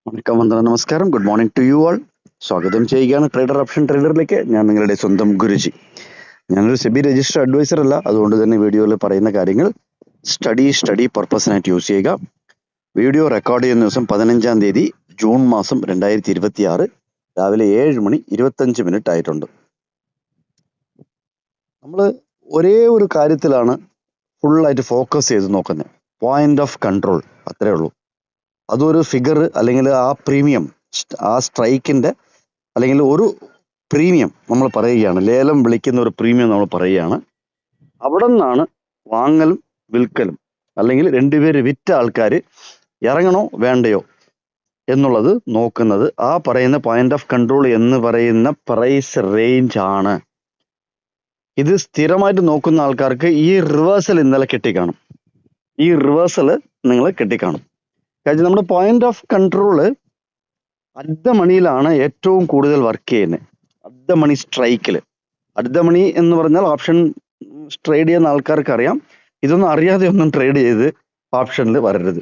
വണക്കം, വന്ദനം, നമസ്കാരം. Good morning to you all. സ്വാഗതം ചെയ്യുകയാണ് ട്രേഡർ ഓപ്ഷൻ ട്രേഡറിലേക്ക്. ഞാൻ നിങ്ങളുടെ സ്വന്തം ഗുരുജി. ഞാനൊരു സെബി രജിസ്റ്റർ അഡ്വൈസർ അല്ല, അതുകൊണ്ട് തന്നെ വീഡിയോയിൽ പറയുന്ന കാര്യങ്ങൾ സ്റ്റഡി പർപ്പസിനായിട്ട് യൂസ് ചെയ്യുക. വീഡിയോ റെക്കോർഡ് ചെയ്യുന്ന ദിവസം 15-ാം തീയതി ജൂൺ മാസം 2026 രാവിലെ 7:25 ആയിട്ടുണ്ട്. നമ്മൾ ഒരേ ഒരു കാര്യത്തിലാണ് ഫുള്ളായിട്ട് ഫോക്കസ് ചെയ്ത് നോക്കുന്നത്, പോയിന്റ് ഓഫ് കൺട്രോൾ. അത്രേ ഉള്ളൂ. അതൊരു ഫിഗർ അല്ലെങ്കിൽ ആ പ്രീമിയം, ആ സ്ട്രൈക്കിന്റെ അല്ലെങ്കിൽ ഒരു പ്രീമിയം നമ്മൾ പറയുകയാണ്, ലേലം വിളിക്കുന്ന ഒരു പ്രീമിയം നമ്മൾ പറയുകയാണ്. അവിടെ നിന്നാണ് വാങ്ങലും വിൽക്കലും, അല്ലെങ്കിൽ രണ്ടുപേര് വിറ്റ ആൾക്കാർ ഇറങ്ങണോ വേണ്ടയോ എന്നുള്ളത് നോക്കുന്നത്. ആ പറയുന്ന പോയിന്റ് ഓഫ് കൺട്രോൾ എന്ന് പറയുന്ന പ്രൈസ് റേഞ്ച് ആണ്. ഇത് സ്ഥിരമായിട്ട് നോക്കുന്ന ആൾക്കാർക്ക് ഈ റിവേഴ്സൽ ഇന്നലെ കിട്ടിക്കാണും. ഈ റിവേഴ്സൽ നിങ്ങൾ കിട്ടിക്കാണും. കാര്യം നമ്മുടെ point of control at the മണിയിലാണ് ഏറ്റവും കൂടുതൽ വർക്ക് ചെയ്യുന്നത്. അറ്റ് ദ മണി സ്ട്രൈക്കിൽ. അറ്റ് ദ മണി എന്ന് പറഞ്ഞാൽ ഓപ്ഷൻ ട്രേഡ് ചെയ്യുന്ന ആൾക്കാർക്ക് അറിയാം. ഇതൊന്നും അറിയാതെ ഒന്നും ട്രേഡ് ചെയ്ത് ഓപ്ഷനിൽ വരരുത്.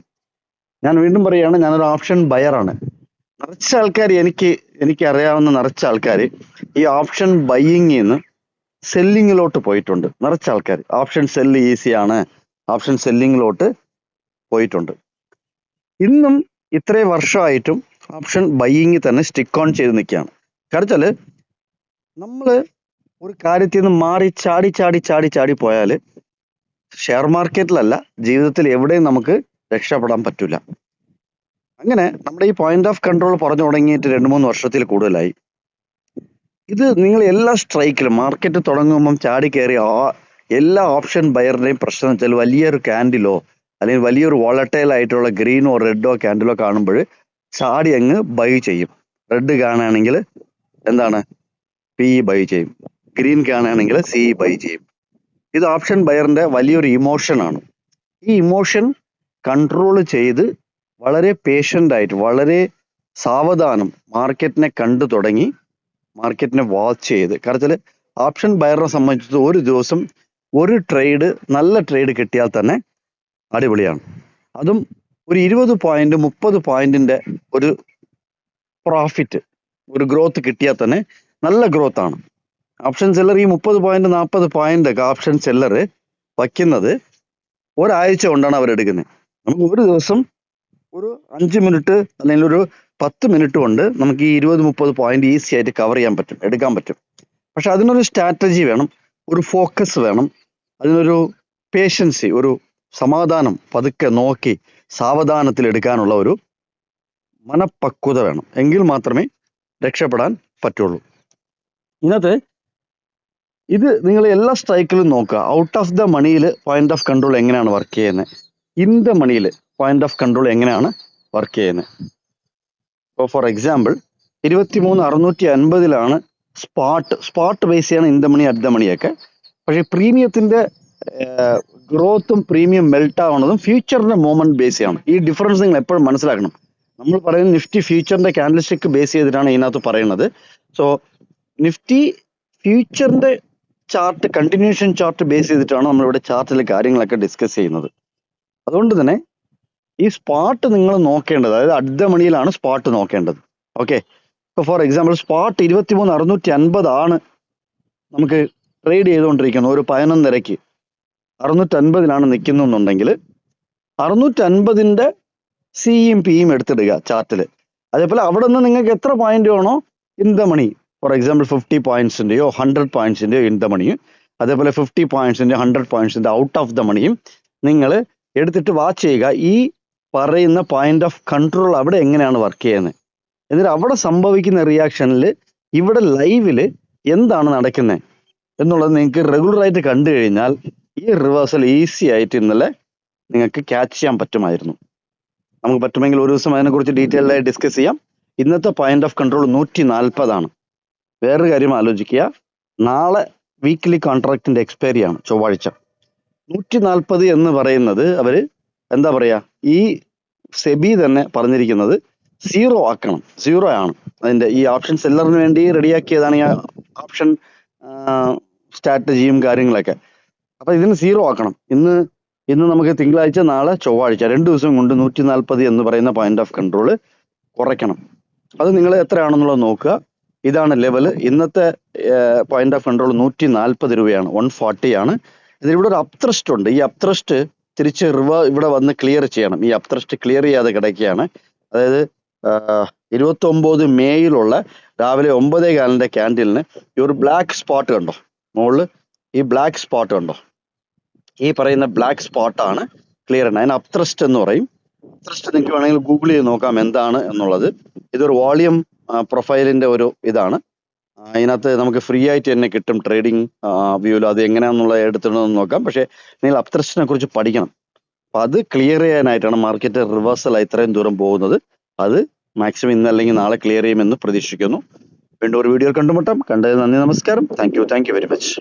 ഞാൻ വീണ്ടും പറയുകയാണ്, ഞാനൊരു ഓപ്ഷൻ ബയറാണ്. നിറച്ച ആൾക്കാർ, എനിക്ക് അറിയാവുന്ന നിറച്ച ആൾക്കാർ ഈ ഓപ്ഷൻ ബയ്യിങ്ങിൽ നിന്ന് സെല്ലിങ്ങിലോട്ട് പോയിട്ടുണ്ട്. നിറച്ച ആൾക്കാർ ഓപ്ഷൻ സെല്ല് ഈസിയാണ്, ഓപ്ഷൻ സെല്ലിങ്ങിലോട്ട് പോയിട്ടുണ്ട്. ഇന്നും ഇത്രയും വർഷമായിട്ടും ഓപ്ഷൻ ബയ്യിങ് തന്നെ സ്റ്റിക്ക് ഓൺ ചെയ്ത് നിൽക്കുകയാണ്. കാരണം വെച്ചാൽ നമ്മൾ ഒരു കാര്യത്തിൽ നിന്ന് മാറി ചാടി പോയാൽ ഷെയർ മാർക്കറ്റിലല്ല, ജീവിതത്തിൽ എവിടെയും നമുക്ക് രക്ഷപ്പെടാൻ പറ്റില്ല. അങ്ങനെ നമ്മുടെ ഈ പോയിന്റ് ഓഫ് കൺട്രോൾ പറഞ്ഞു തുടങ്ങിയിട്ട് 2-3 വർഷത്തിൽ കൂടുതലായി. ഇത് നിങ്ങൾ എല്ലാ സ്ട്രൈക്കിലും മാർക്കറ്റ് തുടങ്ങുമ്പം ചാടി കയറി എല്ലാ ഓപ്ഷൻ ബയറിന്റെയും പ്രശ്നം വെച്ചാൽ വലിയൊരു ക്യാൻഡിലോ അല്ലെങ്കിൽ വലിയൊരു വോളറ്റൈൽ ആയിട്ടുള്ള ഗ്രീനോ റെഡോ ക്യാൻഡിലോ കാണുമ്പോൾ ചാടി അങ്ങ് ബൈ ചെയ്യും. റെഡ് കാണുകയാണെങ്കിൽ എന്താണ്, പി ബൈ ചെയ്യും. ഗ്രീൻ കാണുകയാണെങ്കിൽ സി ബൈ ചെയ്യും. ഇത് ഓപ്ഷൻ ബയറിന്റെ വലിയൊരു ഇമോഷനാണ്. ഈ ഇമോഷൻ കൺട്രോൾ ചെയ്ത് വളരെ പേഷ്യൻ്റ് ആയിട്ട്, വളരെ സാവധാനം മാർക്കറ്റിനെ കണ്ടു തുടങ്ങി മാർക്കറ്റിനെ വാച്ച് ചെയ്ത്. കാരണം ഓപ്ഷൻ ബയറിനെ സംബന്ധിച്ച് ഒരു ദിവസം ഒരു ട്രേഡ്, നല്ല ട്രേഡ് കിട്ടിയാൽ തന്നെ അടിപൊളിയാണ്. അതും ഒരു 20 പോയിന്റ് 30 പോയിന്റിന്റെ ഒരു പ്രോഫിറ്റ്, ഒരു ഗ്രോത്ത് കിട്ടിയാൽ തന്നെ നല്ല ഗ്രോത്ത് ആണ്. ഓപ്ഷൻ സെല്ലർ ഈ 30 പോയിന്റ് 40 പോയിന്റ് ഒക്കെ ഓപ്ഷൻ സെല്ലർ വയ്ക്കുന്നത് ഒരാഴ്ച കൊണ്ടാണ് അവരെടുക്കുന്നത്. നമുക്ക് ഒരു ദിവസം ഒരു 5 മിനിറ്റ് അല്ലെങ്കിൽ ഒരു 10 മിനിറ്റ് കൊണ്ട് നമുക്ക് ഈ 20-30 പോയിന്റ് ഈസി ആയിട്ട് കവർ ചെയ്യാൻ പറ്റും, എടുക്കാൻ പറ്റും. പക്ഷെ അതിനൊരു സ്ട്രാറ്റജി വേണം, ഒരു ഫോക്കസ് വേണം, അതിനൊരു പേഷ്യൻസി, ഒരു സമാധാനം, പതുക്കെ നോക്കി സാവധാനത്തിൽ എടുക്കാനുള്ള ഒരു മനപ്പക്വത വേണം. എങ്കിൽ മാത്രമേ രക്ഷപ്പെടാൻ പറ്റുള്ളൂ. ഇതിനകത്ത് ഇത് നിങ്ങൾ എല്ലാ സ്ട്രൈക്കിലും നോക്കുക. ഔട്ട് ഓഫ് ദ മണിയിൽ പോയിന്റ് ഓഫ് കൺട്രോൾ എങ്ങനെയാണ് വർക്ക് ചെയ്യുന്നത്, ഇൻ ദ മണിയിൽ പോയിന്റ് ഓഫ് കൺട്രോൾ എങ്ങനെയാണ് വർക്ക് ചെയ്യുന്നത്. ഇപ്പോൾ ഫോർ എക്സാമ്പിൾ 23,650 സ്പോട്ട് ബേസ് ചെയ്യാണ് in the money at the മണിയൊക്കെ. പക്ഷേ പ്രീമിയത്തിന്റെ ഗ്രോത്തും പ്രീമിയം മെൽറ്റ് ആവുന്നതും ഫ്യൂച്ചറിന്റെ മൂവ്മെന്റ് ബേസ് ചെയ്യണം. ഈ ഡിഫറൻസ് നിങ്ങൾ എപ്പോഴും മനസ്സിലാക്കണം. നമ്മൾ പറയുന്നത് നിഫ്റ്റി ഫ്യൂച്ചറിന്റെ ക്യാൻഡിൽ സ്റ്റിക്ക് ബേസ് ചെയ്തിട്ടാണ് ഇതിനകത്ത് പറയുന്നത്. സോ നിഫ്റ്റി ഫ്യൂച്ചറിന്റെ ചാർട്ട്, കണ്ടിന്യൂഷൻ ചാർട്ട് ബേസ് ചെയ്തിട്ടാണ് നമ്മളിവിടെ ചാർട്ടിൽ കാര്യങ്ങളൊക്കെ ഡിസ്കസ് ചെയ്യുന്നത്. അതുകൊണ്ട് തന്നെ ഈ സ്പോട്ട് നിങ്ങൾ നോക്കേണ്ടത്, അതായത് അറ്റ് ദ മണിയിലാണ് സ്പോട്ട് നോക്കേണ്ടത്. ഓക്കെ, ഇപ്പോൾ ഫോർ എക്സാമ്പിൾ സ്പോട്ട് 23,650 ആണ് നമുക്ക് ട്രേഡ് ചെയ്തുകൊണ്ടിരിക്കുന്നത്. ഒരു 11:30 650 നിൽക്കുന്നുണ്ടെങ്കിൽ 650 സിയും പിയും എടുത്തിടുക ചാർട്ടിൽ. അതേപോലെ അവിടെ നിന്ന് നിങ്ങൾക്ക് എത്ര പോയിന്റ് വേണോ in the money, for example 50 പോയിന്റ്സിന്റെയോ 100 പോയിന്റ്സിന്റെയോ ഇൻ ദ മണിയും, അതേപോലെ 50 പോയിന്റ്സിന്റെ 100 പോയിന്റ്സിന്റെ ഔട്ട് ഓഫ് ദ മണിയും നിങ്ങൾ എടുത്തിട്ട് വാച്ച് ചെയ്യുക. ഈ പറയുന്ന പോയിന്റ് ഓഫ് കൺട്രോൾ അവിടെ എങ്ങനെയാണ് വർക്ക് ചെയ്യുന്നത്, എന്നിട്ട് അവിടെ സംഭവിക്കുന്ന റിയാക്ഷനിൽ ഇവിടെ ലൈവില് എന്താണ് നടക്കുന്നത് എന്നുള്ളത് നിങ്ങൾക്ക് റെഗുലറായിട്ട് കണ്ടു കഴിഞ്ഞാൽ ഈ റിവേഴ്സൽ ഈസി ആയിട്ട് ഇന്നലെ നിങ്ങൾക്ക് ക്യാച്ച് ചെയ്യാൻ പറ്റുമായിരുന്നു. നമുക്ക് പറ്റുമെങ്കിൽ ഒരു ദിവസം അതിനെക്കുറിച്ച് ഡീറ്റെയിൽഡ് ആയി ഡിസ്കസ് ചെയ്യാം. ഇന്നത്തെ പോയിന്റ് ഓഫ് കൺട്രോൾ 140 വേറൊരു കാര്യം ആലോചിക്കുക, നാളെ വീക്ക്ലി കോൺട്രാക്റ്റിന്റെ എക്സ്പയറി ആണ്, ചൊവ്വാഴ്ച. 140 എന്ന് പറയുന്നത് അവര് എന്താ പറയാ, ഈ സെബി തന്നെ പറഞ്ഞിരിക്കുന്നത് 0 ആക്കണം. 0 ആണ് അതിന്റെ. ഈ ഓപ്ഷൻ സെല്ലറിന് വേണ്ടി റെഡിയാക്കിയതാണ് ഈ ഓപ്ഷൻ സ്ട്രാറ്റജിയും കാര്യങ്ങളൊക്കെ. അപ്പൊ ഇതിന് 0 ആക്കണം. ഇന്ന് നമുക്ക് തിങ്കളാഴ്ച, നാളെ ചൊവ്വാഴ്ച, 2 ദിവസം കൊണ്ട് 140 എന്ന് പറയുന്ന പോയിന്റ് ഓഫ് കൺട്രോൾ കുറയ്ക്കണം. അത് നിങ്ങൾ എത്രയാണെന്നുള്ളത് നോക്കുക. ഇതാണ് ലെവൽ. ഇന്നത്തെ പോയിന്റ് ഓഫ് കൺട്രോൾ 140 രൂപയാണ്, 140 ആണ്. ഇതിലിവിടെ ഒരു അപ്ത്രസ്റ്റ് ഉണ്ട്. ഈ അപ്ത്രസ്റ്റ് തിരിച്ച് ഇവിടെ വന്ന് ക്ലിയർ ചെയ്യണം. ഈ അപ്ത്രസ്റ്റ് ക്ലിയർ ചെയ്യാതെ കിടക്കുകയാണ്. അതായത് 29 മേയിലുള്ള രാവിലെ 9:15 ക്യാൻഡിലിന് ഈ ഒരു ബ്ലാക്ക് സ്പോട്ട് കണ്ടോ മുകളിൽ, ഈ ബ്ലാക്ക് സ്പോട്ട് കണ്ടോ, ഈ പറയുന്ന ബ്ലാക്ക് സ്പോട്ടാണ് ക്ലിയർ ആണ്. അതിന് അപ്ത്രസ്റ്റ് എന്ന് പറയും. അപ്ത്രസ്റ്റ് നിങ്ങൾക്ക് വേണമെങ്കിൽ ഗൂഗിൾ ചെയ്ത് നോക്കാം എന്താണ് എന്നുള്ളത്. ഇതൊരു വോളിയം പ്രൊഫൈലിന്റെ ഒരു ഇതാണ്. അതിനകത്ത് നമുക്ക് ഫ്രീ ആയിട്ട് തന്നെ കിട്ടും ട്രേഡിംഗ് വ്യൂവിൽ. അത് എങ്ങനെയാണെന്നുള്ള എടുത്തിടണമെന്ന് നോക്കാം. പക്ഷേ നിങ്ങൾ അപ്ത്രസ്റ്റിനെ കുറിച്ച് പഠിക്കണം. അപ്പൊ അത് ക്ലിയർ ചെയ്യാനായിട്ടാണ് മാർക്കറ്റ് റിവേഴ്സൽ ഇത്രയും ദൂരം പോകുന്നത്. അത് മാക്സിമം ഇന്ന് അല്ലെങ്കിൽ നാളെ ക്ലിയർ ചെയ്യുമെന്ന് പ്രതീക്ഷിക്കുന്നു. വീണ്ടും ഒരു വീഡിയോ കണ്ടുമുട്ടാം. കണ്ടതിന് നന്ദി, നമസ്കാരം. Thank you very much.